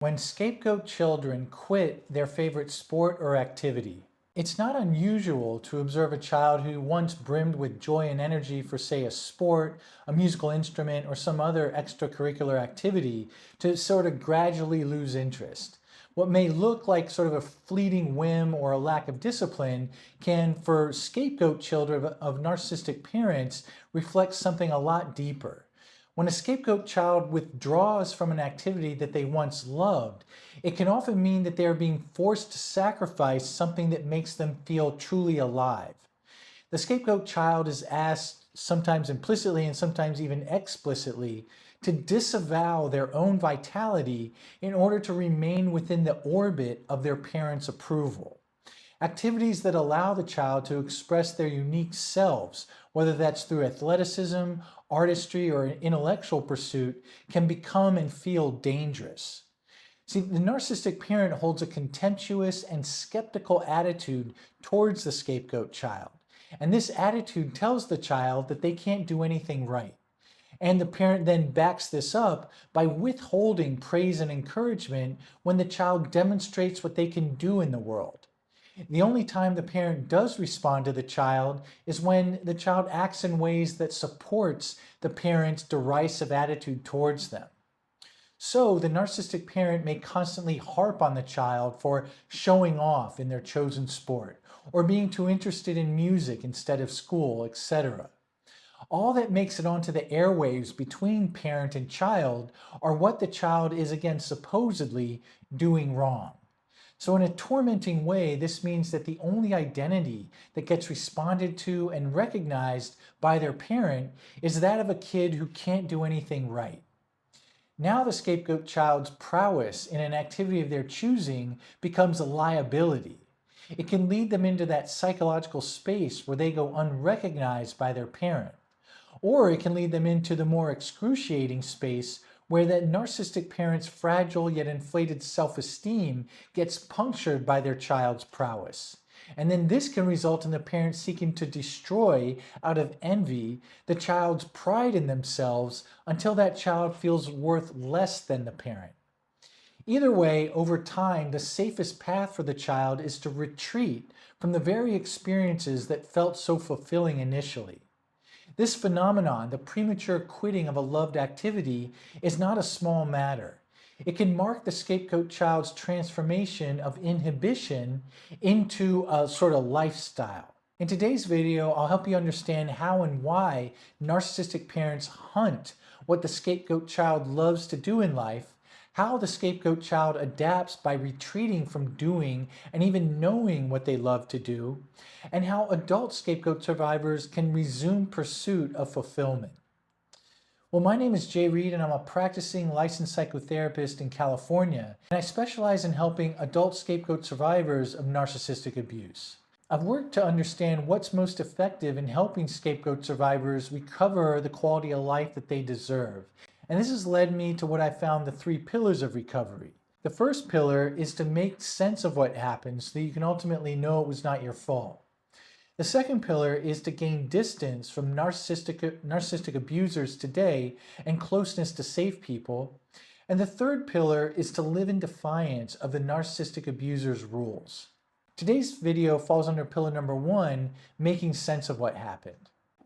When scapegoat children quit their favorite sport or activity, it's not unusual to observe a child who once brimmed with joy and energy for, say, a sport, a musical instrument, or some other extracurricular activity to sort of gradually lose interest. What may look like sort of a fleeting whim or a lack of discipline can, for scapegoat children of narcissistic parents, reflect something a lot deeper. When a scapegoat child withdraws from an activity that they once loved, it can often mean that they are being forced to sacrifice something that makes them feel truly alive. The scapegoat child is asked, sometimes implicitly and sometimes even explicitly, to disavow their own vitality in order to remain within the orbit of their parents' approval. Activities that allow the child to express their unique selves, whether that's through athleticism, artistry, or intellectual pursuit, can become and feel dangerous. See, the narcissistic parent holds a contemptuous and skeptical attitude towards the scapegoat child. And this attitude tells the child that they can't do anything right. And the parent then backs this up by withholding praise and encouragement when the child demonstrates what they can do in the world. The only time the parent does respond to the child is when the child acts in ways that supports the parent's derisive attitude towards them. So the narcissistic parent may constantly harp on the child for showing off in their chosen sport, or being too interested in music instead of school, etc. All that makes it onto the airwaves between parent and child are what the child is again supposedly doing wrong. So in a tormenting way, this means that the only identity that gets responded to and recognized by their parent is that of a kid who can't do anything right. Now the scapegoat child's prowess in an activity of their choosing becomes a liability. It can lead them into that psychological space where they go unrecognized by their parent. Or it can lead them into the more excruciating space where that narcissistic parent's fragile yet inflated self-esteem gets punctured by their child's prowess. And then this can result in the parent seeking to destroy, out of envy, the child's pride in themselves until that child feels worth less than the parent. Either way, over time, the safest path for the child is to retreat from the very experiences that felt so fulfilling initially. This phenomenon, the premature quitting of a loved activity, is not a small matter. It can mark the scapegoat child's transformation of inhibition into a sort of lifestyle. In today's video, I'll help you understand how and why narcissistic parents hunt what the scapegoat child loves to do in life, how the scapegoat child adapts by retreating from doing and even knowing what they love to do, and how adult scapegoat survivors can resume pursuit of fulfillment. Well, my name is Reid, and I'm a practicing licensed psychotherapist in California, and I specialize in helping adult scapegoat survivors of narcissistic abuse. I've worked to understand what's most effective in helping scapegoat survivors recover the quality of life that they deserve. And this has led me to what I found the 3 pillars of recovery. The first pillar is to make sense of what happened so that you can ultimately know it was not your fault. The second pillar is to gain distance from narcissistic abusers today and closeness to safe people. And the third pillar is to live in defiance of the narcissistic abuser's rules. Today's video falls under pillar number 1, making sense of what happened.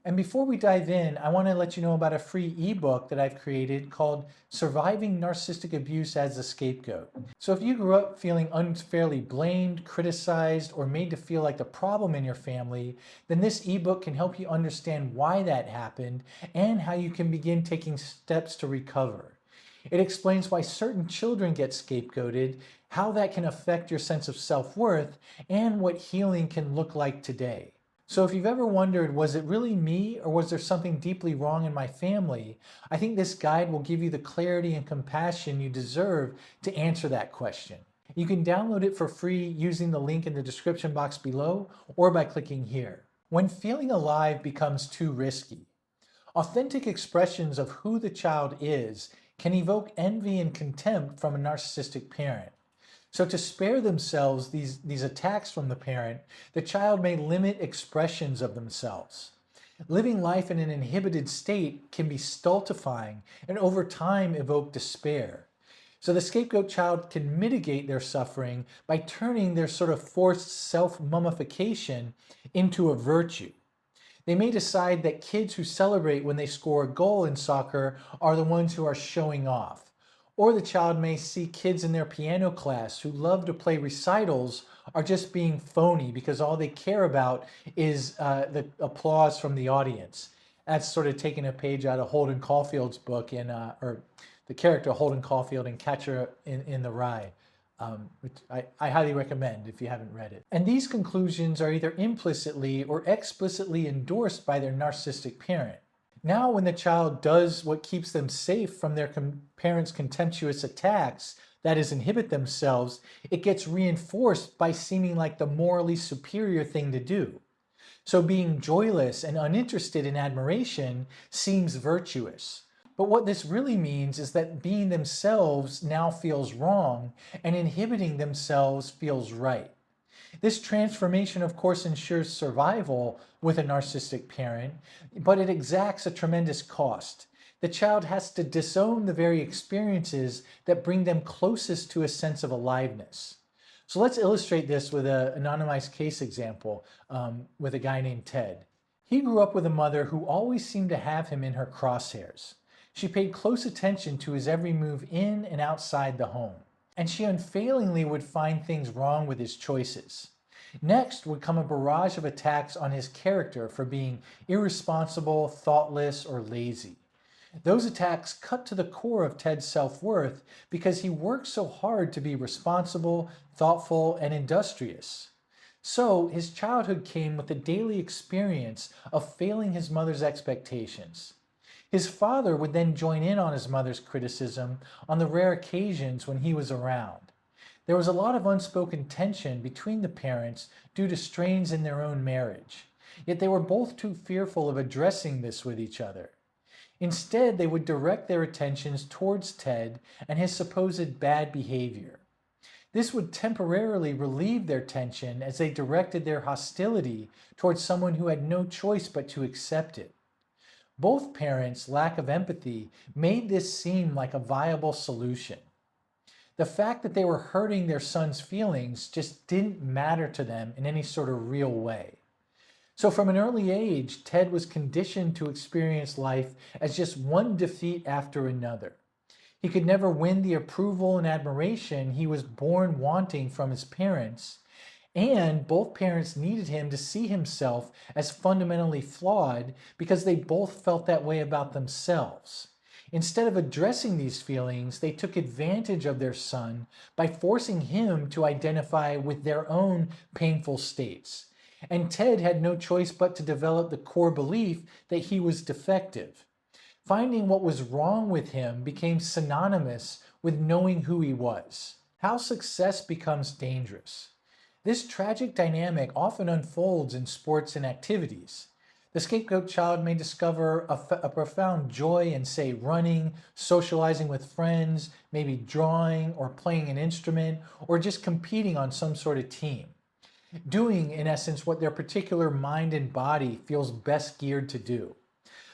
And before we dive in, I want to let you know about a free ebook that I've created called Surviving Narcissistic Abuse as a Scapegoat. So if you grew up feeling unfairly blamed, criticized, or made to feel like the problem in your family, then this ebook can help you understand why that happened and how you can begin taking steps to recover. It explains why certain children get scapegoated, how that can affect your sense of self-worth, and what healing can look like today. So if you've ever wondered, was it really me or was there something deeply wrong in my family? I think this guide will give you the clarity and compassion you deserve to answer that question. You can download it for free using the link in the description box below or by clicking here. When feeling alive becomes too risky, authentic expressions of who the child is can evoke envy and contempt from a narcissistic parent. So to spare themselves these attacks from the parent, the child may limit expressions of themselves. Living life in an inhibited state can be stultifying and over time evoke despair. So the scapegoat child can mitigate their suffering by turning their sort of forced self-mummification into a virtue. They may decide that kids who celebrate when they score a goal in soccer are the ones who are showing off. Or the child may see kids in their piano class who love to play recitals are just being phony because all they care about is the applause from the audience. That's sort of taking a page out of Holden Caulfield's book or the character Holden Caulfield in Catcher in the Rye, which I highly recommend if you haven't read it. And these conclusions are either implicitly or explicitly endorsed by their narcissistic parent. Now, when the child does what keeps them safe from their parents' contemptuous attacks, that is, inhibit themselves, it gets reinforced by seeming like the morally superior thing to do. So being joyless and uninterested in admiration seems virtuous. But what this really means is that being themselves now feels wrong and inhibiting themselves feels right. This transformation, of course, ensures survival with a narcissistic parent, but it exacts a tremendous cost. The child has to disown the very experiences that bring them closest to a sense of aliveness. So let's illustrate this with an anonymized case example with a guy named Ted. He grew up with a mother who always seemed to have him in her crosshairs. She paid close attention to his every move in and outside the home, and she unfailingly would find things wrong with his choices. Next would come a barrage of attacks on his character for being irresponsible, thoughtless, or lazy. Those attacks cut to the core of Ted's self-worth because he worked so hard to be responsible, thoughtful, and industrious. So his childhood came with the daily experience of failing his mother's expectations. His father would then join in on his mother's criticism on the rare occasions when he was around. There was a lot of unspoken tension between the parents due to strains in their own marriage, yet they were both too fearful of addressing this with each other. Instead, they would direct their attentions towards Ted and his supposed bad behavior. This would temporarily relieve their tension as they directed their hostility towards someone who had no choice but to accept it. Both parents' lack of empathy made this seem like a viable solution. The fact that they were hurting their son's feelings just didn't matter to them in any sort of real way. So from an early age, Ted was conditioned to experience life as just one defeat after another. He could never win the approval and admiration he was born wanting from his parents, and both parents needed him to see himself as fundamentally flawed because they both felt that way about themselves. Instead of addressing these feelings, they took advantage of their son by forcing him to identify with their own painful states. And Ted had no choice but to develop the core belief that he was defective. Finding what was wrong with him became synonymous with knowing who he was. How success becomes dangerous. This tragic dynamic often unfolds in sports and activities. The scapegoat child may discover a profound joy in, say, running, socializing with friends, maybe drawing or playing an instrument, or just competing on some sort of team. Doing, in essence, what their particular mind and body feels best geared to do.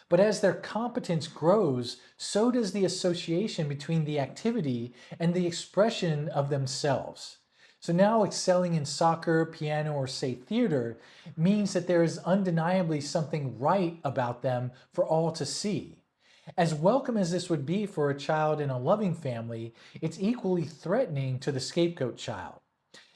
But as their competence grows, so does the association between the activity and the expression of themselves. So now excelling in soccer, piano, or say theater means that there is undeniably something right about them for all to see. As welcome as this would be for a child in a loving family, it's equally threatening to the scapegoat child.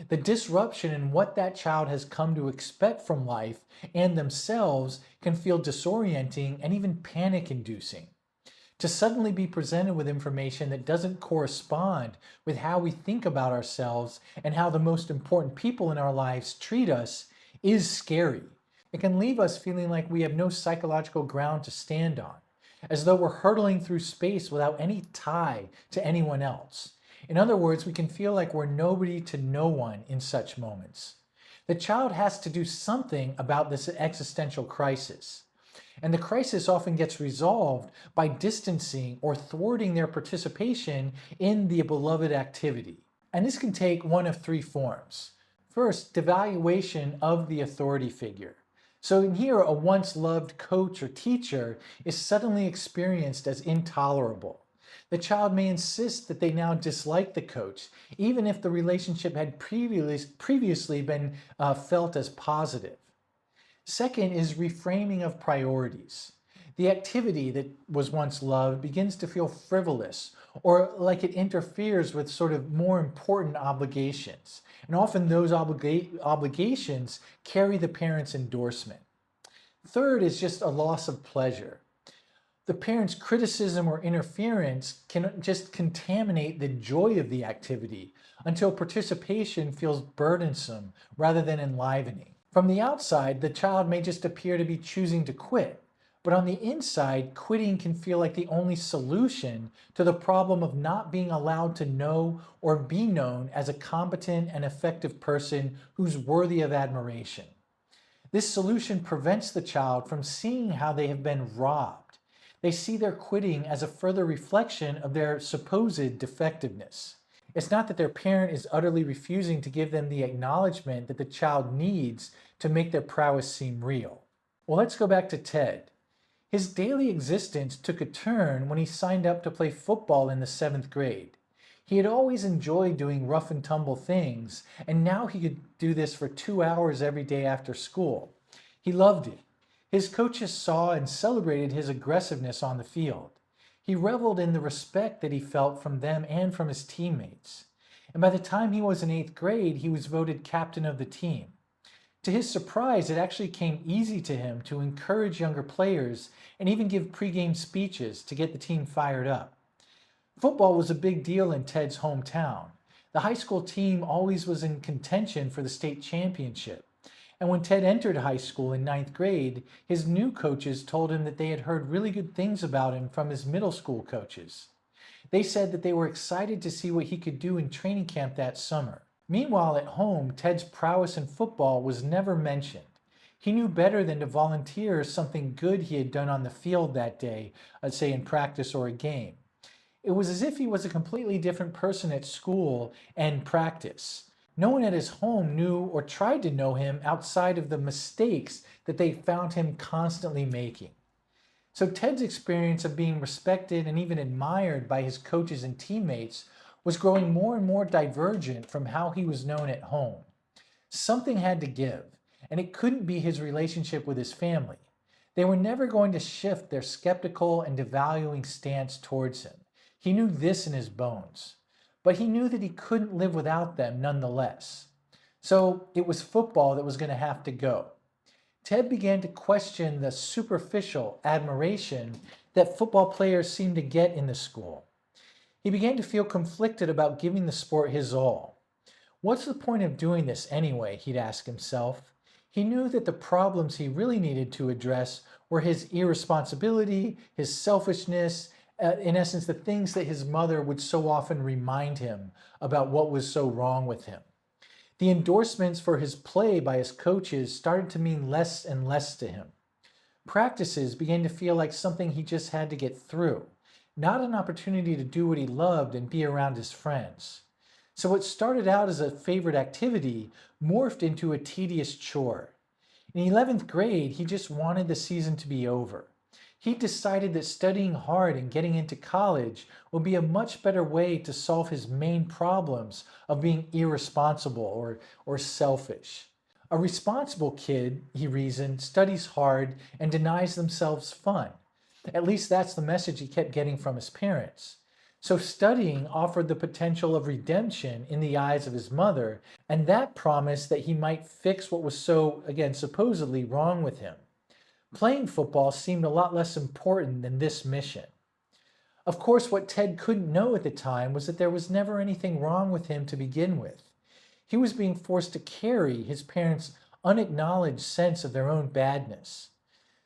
The disruption in what that child has come to expect from life and themselves can feel disorienting and even panic-inducing. To suddenly be presented with information that doesn't correspond with how we think about ourselves and how the most important people in our lives treat us is scary. It can leave us feeling like we have no psychological ground to stand on, as though we're hurtling through space without any tie to anyone else. In other words, we can feel like we're nobody to no one in such moments. The child has to do something about this existential crisis. And the crisis often gets resolved by distancing or thwarting their participation in the beloved activity. And this can take one of three forms. First, devaluation of the authority figure. So in here, a once loved coach or teacher is suddenly experienced as intolerable. The child may insist that they now dislike the coach, even if the relationship had previously been felt as positive. Second is reframing of priorities. The activity that was once loved begins to feel frivolous or like it interferes with sort of more important obligations. And often those obligations carry the parent's endorsement. Third is just a loss of pleasure. The parent's criticism or interference can just contaminate the joy of the activity until participation feels burdensome rather than enlivening. From the outside, the child may just appear to be choosing to quit, but on the inside, quitting can feel like the only solution to the problem of not being allowed to know or be known as a competent and effective person who's worthy of admiration. This solution prevents the child from seeing how they have been robbed. They see their quitting as a further reflection of their supposed defectiveness. It's not that their parent is utterly refusing to give them the acknowledgement that the child needs to make their prowess seem real. Well, let's go back to Ted. His daily existence took a turn when he signed up to play football in the 7th grade. He had always enjoyed doing rough and tumble things, and now he could do this for 2 hours every day after school. He loved it. His coaches saw and celebrated his aggressiveness on the field. He reveled in the respect that he felt from them and from his teammates. And by the time he was in 8th grade, he was voted captain of the team. To his surprise, it actually came easy to him to encourage younger players and even give pregame speeches to get the team fired up. Football was a big deal in Ted's hometown. The high school team always was in contention for the state championship. And when Ted entered high school in 9th grade, his new coaches told him that they had heard really good things about him from his middle school coaches. They said that they were excited to see what he could do in training camp that summer. Meanwhile, at home, Ted's prowess in football was never mentioned. He knew better than to volunteer something good he had done on the field that day, say in practice or a game. It was as if he was a completely different person at school and practice. No one at his home knew or tried to know him outside of the mistakes that they found him constantly making. So Ted's experience of being respected and even admired by his coaches and teammates was growing more and more divergent from how he was known at home. Something had to give, and it couldn't be his relationship with his family. They were never going to shift their skeptical and devaluing stance towards him. He knew this in his bones, but he knew that he couldn't live without them nonetheless. So it was football that was going to have to go. Ted began to question the superficial admiration that football players seemed to get in the school. He began to feel conflicted about giving the sport his all. What's the point of doing this anyway, he'd ask himself. He knew that the problems he really needed to address were his irresponsibility, his selfishness, in essence, the things that his mother would so often remind him about what was so wrong with him. The endorsements for his play by his coaches started to mean less and less to him. Practices began to feel like something he just had to get through, not an opportunity to do what he loved and be around his friends. So what started out as a favorite activity morphed into a tedious chore. In 11th grade, he just wanted the season to be over. He decided that studying hard and getting into college would be a much better way to solve his main problems of being irresponsible or selfish. A responsible kid, he reasoned, studies hard and denies themselves fun. At least that's the message he kept getting from his parents. So studying offered the potential of redemption in the eyes of his mother, and that promised that he might fix what was so, again, supposedly wrong with him. Playing football seemed a lot less important than this mission. Of course, what Ted couldn't know at the time was that there was never anything wrong with him to begin with. He was being forced to carry his parents' unacknowledged sense of their own badness.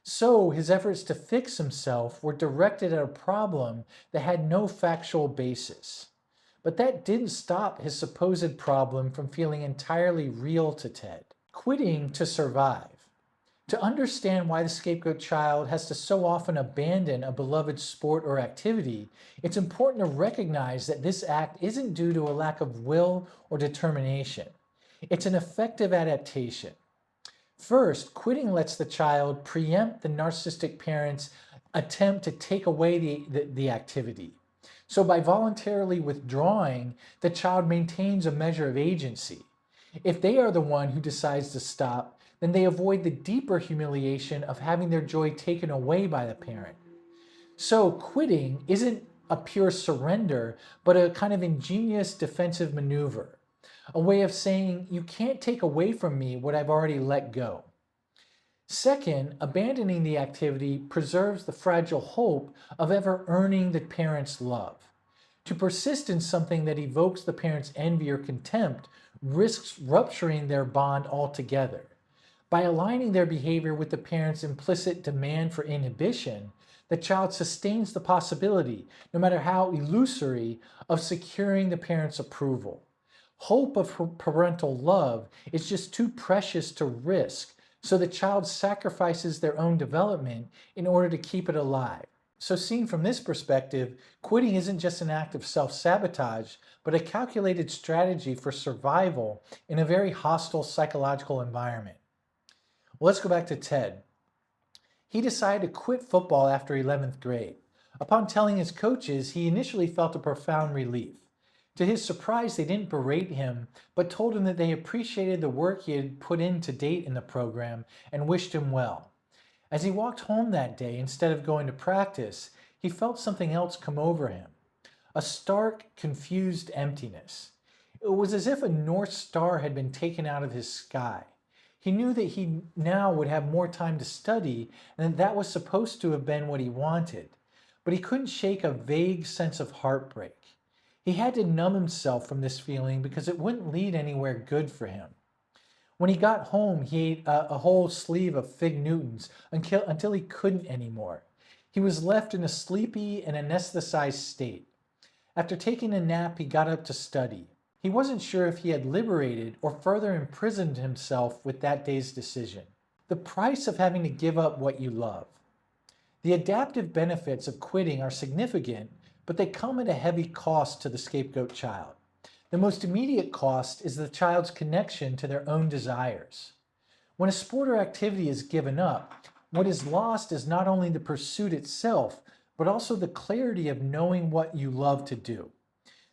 So his efforts to fix himself were directed at a problem that had no factual basis. But that didn't stop his supposed problem from feeling entirely real to Ted. Quitting to survive. To understand why the scapegoat child has to so often abandon a beloved sport or activity, it's important to recognize that this act isn't due to a lack of will or determination. It's an effective adaptation. First, quitting lets the child preempt the narcissistic parent's attempt to take away the activity. So by voluntarily withdrawing, the child maintains a measure of agency. If they are the one who decides to stop, then they avoid the deeper humiliation of having their joy taken away by the parent. So quitting isn't a pure surrender, but a kind of ingenious defensive maneuver, a way of saying, you can't take away from me what I've already let go. Second, abandoning the activity preserves the fragile hope of ever earning the parent's love. To persist in something that evokes the parent's envy or contempt risks rupturing their bond altogether. By aligning their behavior with the parent's implicit demand for inhibition, the child sustains the possibility, no matter how illusory, of securing the parent's approval. Hope of parental love is just too precious to risk, so the child sacrifices their own development in order to keep it alive. So, seen from this perspective, quitting isn't just an act of self sabotage, but a calculated strategy for survival in a very hostile psychological environment. Well, let's go back to Ted. He decided to quit football after 11th grade. Upon telling his coaches, he initially felt a profound relief. To his surprise, they didn't berate him, but told him that they appreciated the work he had put in to date in the program and wished him well. As he walked home that day, instead of going to practice, he felt something else come over him. A stark, confused emptiness. It was as if a North Star had been taken out of his sky. He knew that he now would have more time to study, and that was supposed to have been what he wanted. But he couldn't shake a vague sense of heartbreak. He had to numb himself from this feeling because it wouldn't lead anywhere good for him. When he got home, he ate a whole sleeve of Fig Newtons until he couldn't anymore. He was left in a sleepy and anesthetized state. After taking a nap, he got up to study. He wasn't sure if he had liberated or further imprisoned himself with that day's decision. The price of having to give up what you love. The adaptive benefits of quitting are significant, but they come at a heavy cost to the scapegoat child. The most immediate cost is the child's connection to their own desires. When a sport or activity is given up, what is lost is not only the pursuit itself, but also the clarity of knowing what you love to do.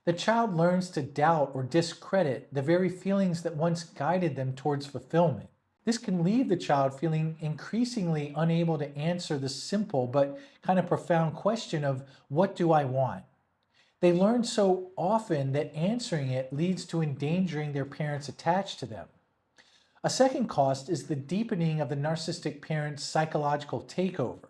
The child learns to doubt or discredit the very feelings that once guided them towards fulfillment. This can leave the child feeling increasingly unable to answer the simple but kind of profound question of, what do I want? They learn so often that answering it leads to endangering their parents attached to them. A second cost is the deepening of the narcissistic parent's psychological takeover.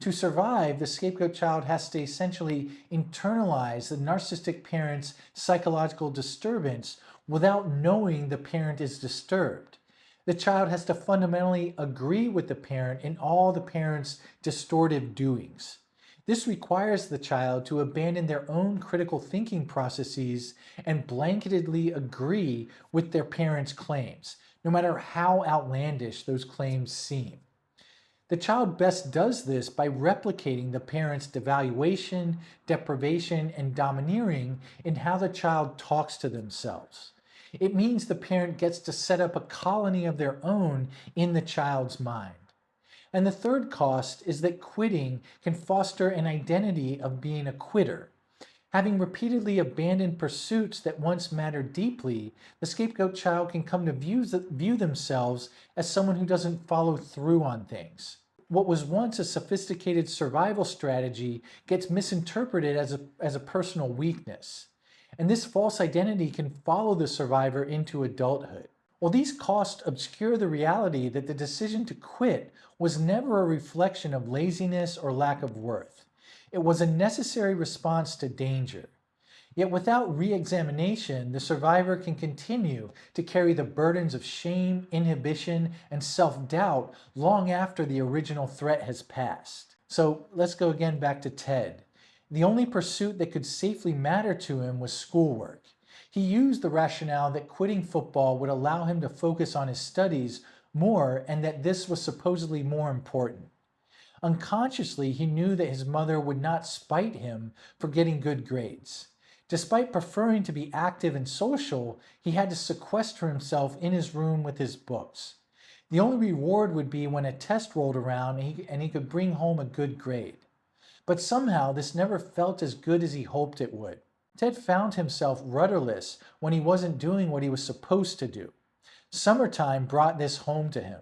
To survive, the scapegoat child has to essentially internalize the narcissistic parent's psychological disturbance without knowing the parent is disturbed. The child has to fundamentally agree with the parent in all the parent's distortive doings. This requires the child to abandon their own critical thinking processes and blanketedly agree with their parents' claims, no matter how outlandish those claims seem. The child best does this by replicating the parent's devaluation, deprivation, and domineering in how the child talks to themselves. It means the parent gets to set up a colony of their own in the child's mind. And the third cost is that quitting can foster an identity of being a quitter. Having repeatedly abandoned pursuits that once mattered deeply, the scapegoat child can come to view themselves as someone who doesn't follow through on things. What was once a sophisticated survival strategy gets misinterpreted as a personal weakness. And this false identity can follow the survivor into adulthood. Well, these costs obscure the reality that the decision to quit was never a reflection of laziness or lack of worth. It was a necessary response to danger. Yet without re-examination, the survivor can continue to carry the burdens of shame, inhibition, and self-doubt long after the original threat has passed. So let's go again back to Ted. The only pursuit that could safely matter to him was schoolwork. He used the rationale that quitting football would allow him to focus on his studies more and that this was supposedly more important. Unconsciously, he knew that his mother would not spite him for getting good grades. Despite preferring to be active and social, he had to sequester himself in his room with his books. The only reward would be when a test rolled around and he could bring home a good grade. But somehow this never felt as good as he hoped it would. Ted found himself rudderless when he wasn't doing what he was supposed to do. Summertime brought this home to him.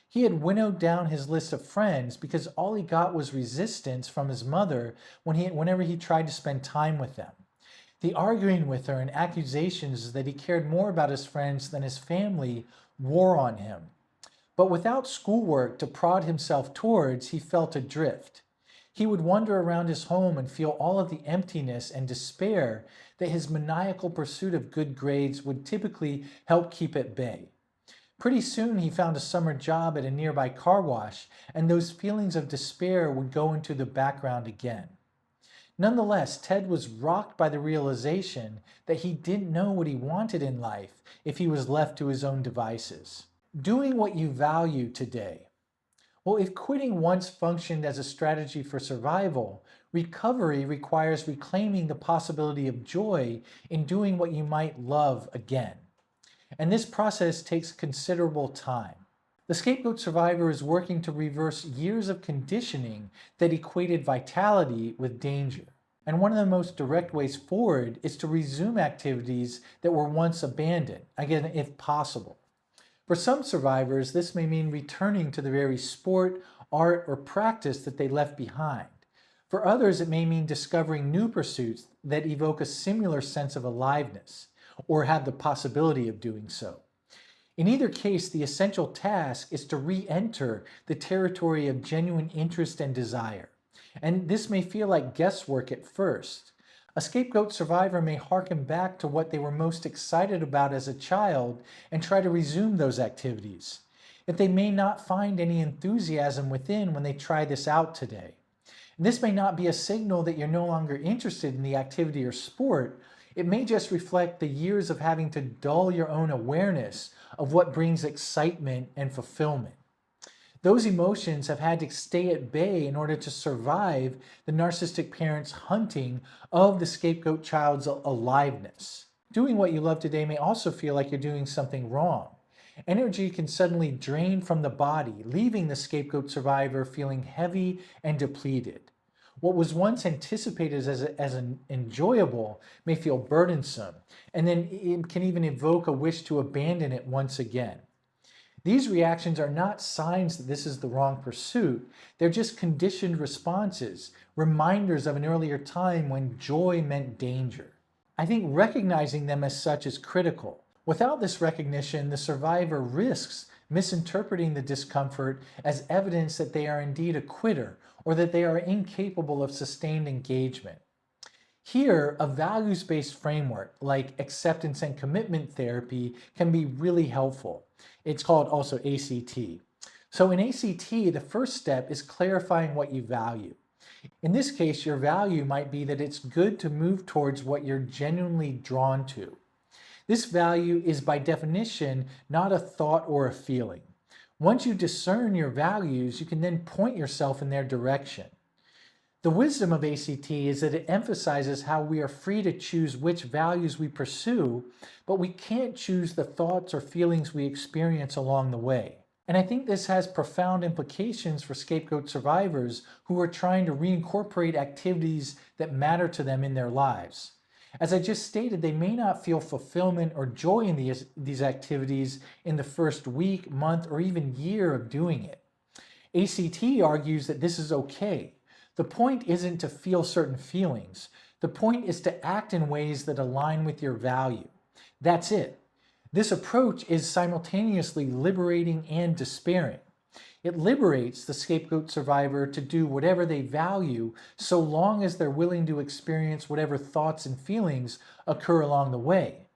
He had winnowed down his list of friends because all he got was resistance from his mother whenever he tried to spend time with them. The arguing with her and accusations that he cared more about his friends than his family wore on him. But without schoolwork to prod himself towards, he felt adrift. He would wander around his home and feel all of the emptiness and despair that his maniacal pursuit of good grades would typically help keep at bay. Pretty soon he found a summer job at a nearby car wash, and those feelings of despair would go into the background again. Nonetheless, Ted was rocked by the realization that he didn't know what he wanted in life if he was left to his own devices. Doing what you value today. Well, if quitting once functioned as a strategy for survival, recovery requires reclaiming the possibility of joy in doing what you might love again. And this process takes considerable time. The scapegoat survivor is working to reverse years of conditioning that equated vitality with danger. And one of the most direct ways forward is to resume activities that were once abandoned, again, if possible. For some survivors, this may mean returning to the very sport, art, or practice that they left behind. For others, it may mean discovering new pursuits that evoke a similar sense of aliveness, or have the possibility of doing so. In either case, the essential task is to re-enter the territory of genuine interest and desire. And this may feel like guesswork at first. A scapegoat survivor may harken back to what they were most excited about as a child and try to resume those activities. Yet they may not find any enthusiasm within when they try this out today. And this may not be a signal that you're no longer interested in the activity or sport. It may just reflect the years of having to dull your own awareness of what brings excitement and fulfillment. Those emotions have had to stay at bay in order to survive the narcissistic parent's hunting of the scapegoat child's aliveness. Doing what you love today may also feel like you're doing something wrong. Energy can suddenly drain from the body, leaving the scapegoat survivor feeling heavy and depleted. What was once anticipated as an enjoyable may feel burdensome, and then it can even evoke a wish to abandon it once again. These reactions are not signs that this is the wrong pursuit. They're just conditioned responses, reminders of an earlier time when joy meant danger. I think recognizing them as such is critical. Without this recognition, the survivor risks misinterpreting the discomfort as evidence that they are indeed a quitter or that they are incapable of sustained engagement. Here, a values-based framework like acceptance and commitment therapy can be really helpful. It's called also ACT. So in ACT, the first step is clarifying what you value. In this case, your value might be that it's good to move towards what you're genuinely drawn to. This value is by definition not a thought or a feeling. Once you discern your values, you can then point yourself in their direction. The wisdom of ACT is that it emphasizes how we are free to choose which values we pursue, but we can't choose the thoughts or feelings we experience along the way. And I think this has profound implications for scapegoat survivors who are trying to reincorporate activities that matter to them in their lives. As I just stated, they may not feel fulfillment or joy in these activities in the first week, month, or even year of doing it. ACT argues that this is okay. The point isn't to feel certain feelings. The point is to act in ways that align with your value. That's it. This approach is simultaneously liberating and despairing. It liberates the scapegoat survivor to do whatever they value so long as they're willing to experience whatever thoughts and feelings occur along the way.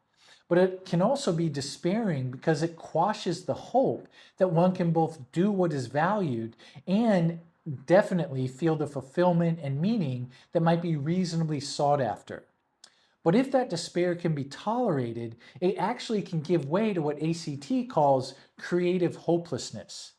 But it can also be despairing because it quashes the hope that one can both do what is valued and definitely feel the fulfillment and meaning that might be reasonably sought after. But if that despair can be tolerated, it actually can give way to what ACT calls creative hopelessness.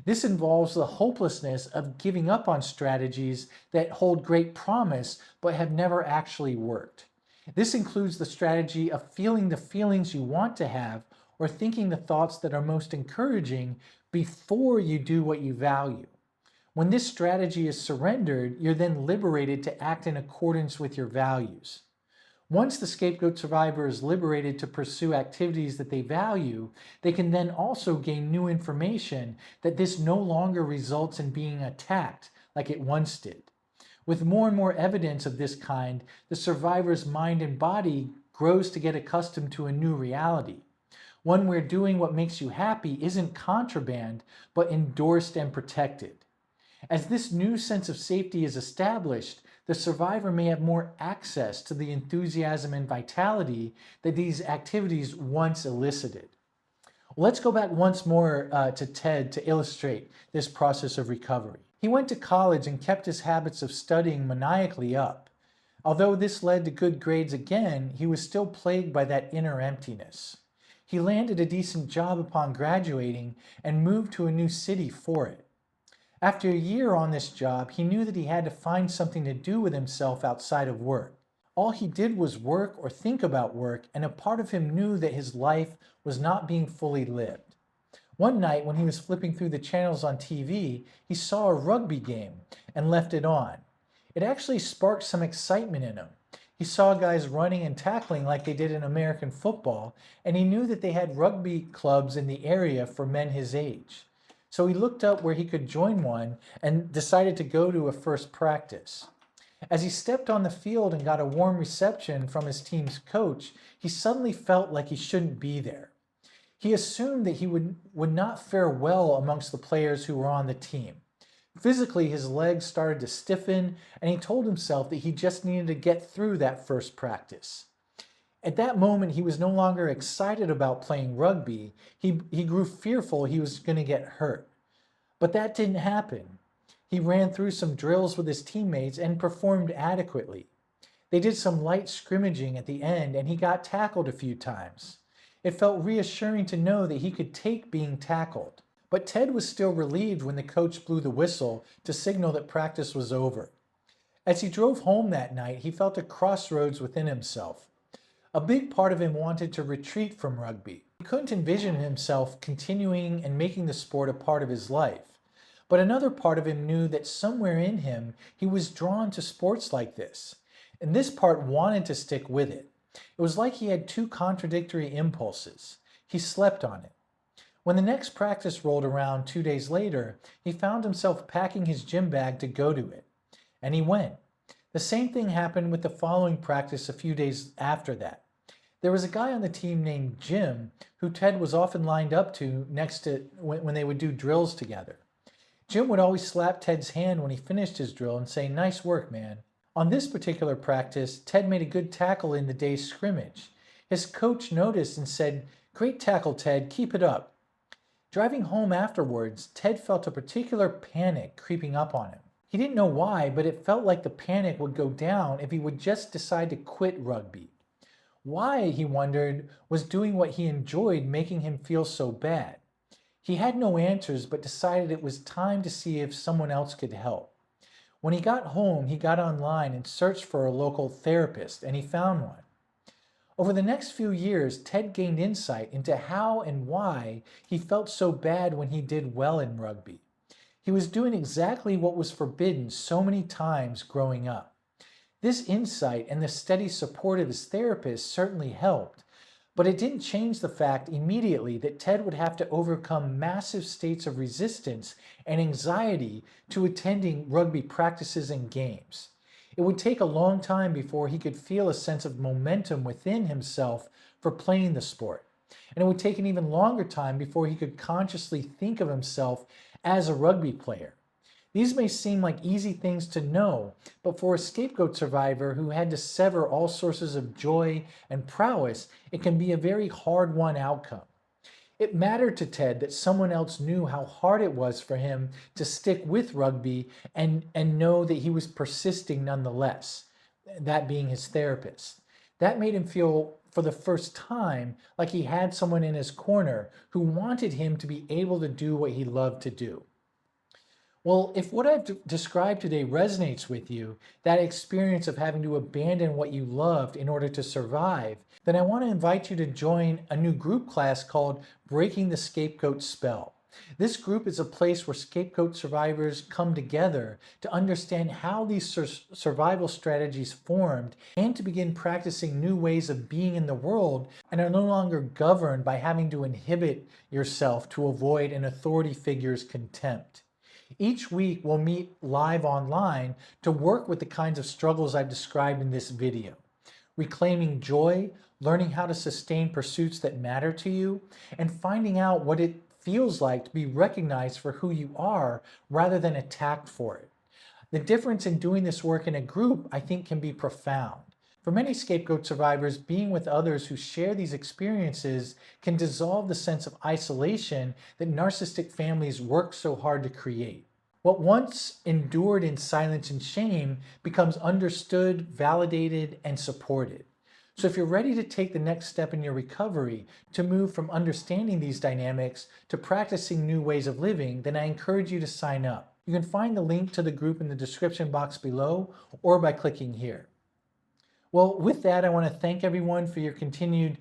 This involves the hopelessness of giving up on strategies that hold great promise but have never actually worked. This includes the strategy of feeling the feelings you want to have or thinking the thoughts that are most encouraging before you do what you value. When this strategy is surrendered, you're then liberated to act in accordance with your values. Once the scapegoat survivor is liberated to pursue activities that they value, they can then also gain new information that this no longer results in being attacked like it once did. With more and more evidence of this kind, the survivor's mind and body grows to get accustomed to a new reality. One where doing what makes you happy isn't contraband, but endorsed and protected. As this new sense of safety is established, the survivor may have more access to the enthusiasm and vitality that these activities once elicited. Let's go back once more to Ted to illustrate this process of recovery. He went to college and kept his habits of studying maniacally up. Although this led to good grades again, he was still plagued by that inner emptiness. He landed a decent job upon graduating and moved to a new city for it. After a year on this job, he knew that he had to find something to do with himself outside of work. All he did was work or think about work, and a part of him knew that his life was not being fully lived. One night, when he was flipping through the channels on TV, he saw a rugby game and left it on. It actually sparked some excitement in him. He saw guys running and tackling like they did in American football, and he knew that they had rugby clubs in the area for men his age. So he looked up where he could join one and decided to go to a first practice. As he stepped on the field and got a warm reception from his team's coach, he suddenly felt like he shouldn't be there. He assumed that he would not fare well amongst the players who were on the team. Physically, his legs started to stiffen, and he told himself that he just needed to get through that first practice. At that moment, he was no longer excited about playing rugby. He grew fearful he was going to get hurt. But that didn't happen. He ran through some drills with his teammates and performed adequately. They did some light scrimmaging at the end, and he got tackled a few times. It felt reassuring to know that he could take being tackled. But Ted was still relieved when the coach blew the whistle to signal that practice was over. As he drove home that night, he felt a crossroads within himself. A big part of him wanted to retreat from rugby. He couldn't envision himself continuing and making the sport a part of his life. But another part of him knew that somewhere in him, he was drawn to sports like this. And this part wanted to stick with it. It was like he had two contradictory impulses. He slept on it. When the next practice rolled around 2 days later, he found himself packing his gym bag to go to it. And he went. The same thing happened with the following practice a few days after that. There was a guy on the team named Jim who Ted was often lined up to next to when they would do drills together. Jim would always slap Ted's hand when he finished his drill and say, "Nice work, man." On this particular practice, Ted made a good tackle in the day's scrimmage. His coach noticed and said, "Great tackle, Ted, keep it up." Driving home afterwards, Ted felt a particular panic creeping up on him. He didn't know why, but it felt like the panic would go down if he would just decide to quit rugby. Why, he wondered, was doing what he enjoyed making him feel so bad? He had no answers, but decided it was time to see if someone else could help. When he got home, he got online and searched for a local therapist, and he found one. Over the next few years, Ted gained insight into how and why he felt so bad when he did well in rugby. He was doing exactly what was forbidden so many times growing up. This insight and the steady support of his therapist certainly helped, but it didn't change the fact immediately that Ted would have to overcome massive states of resistance and anxiety to attending rugby practices and games. It would take a long time before he could feel a sense of momentum within himself for playing the sport. And it would take an even longer time before he could consciously think of himself as a rugby player. These may seem like easy things to know, but for a scapegoat survivor who had to sever all sources of joy and prowess, it can be a very hard-won outcome. It mattered to Ted that someone else knew how hard it was for him to stick with rugby and know that he was persisting nonetheless, that being his therapist. That made him feel, for the first time, like he had someone in his corner who wanted him to be able to do what he loved to do. Well, if what I've described today resonates with you, that experience of having to abandon what you loved in order to survive, then I want to invite you to join a new group class called Breaking the Scapegoat Spell. This group is a place where scapegoat survivors come together to understand how these survival strategies formed and to begin practicing new ways of being in the world and are no longer governed by having to inhibit yourself to avoid an authority figure's contempt. Each week we'll meet live online to work with the kinds of struggles I've described in this video. Reclaiming joy, learning how to sustain pursuits that matter to you, and finding out what it feels like to be recognized for who you are rather than attacked for it. The difference in doing this work in a group, I think, can be profound. For many scapegoat survivors, being with others who share these experiences can dissolve the sense of isolation that narcissistic families work so hard to create. What once endured in silence and shame becomes understood, validated, and supported. So if you're ready to take the next step in your recovery to move from understanding these dynamics to practicing new ways of living, then I encourage you to sign up. You can find the link to the group in the description box below or by clicking here. Well, with that, I want to thank everyone for your continued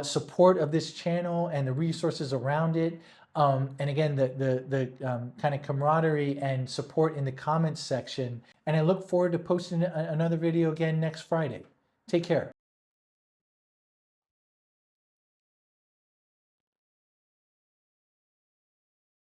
support of this channel and the resources around it. And again, the kind of camaraderie and support in the comments section. And I look forward to posting another video again next Friday. Take care.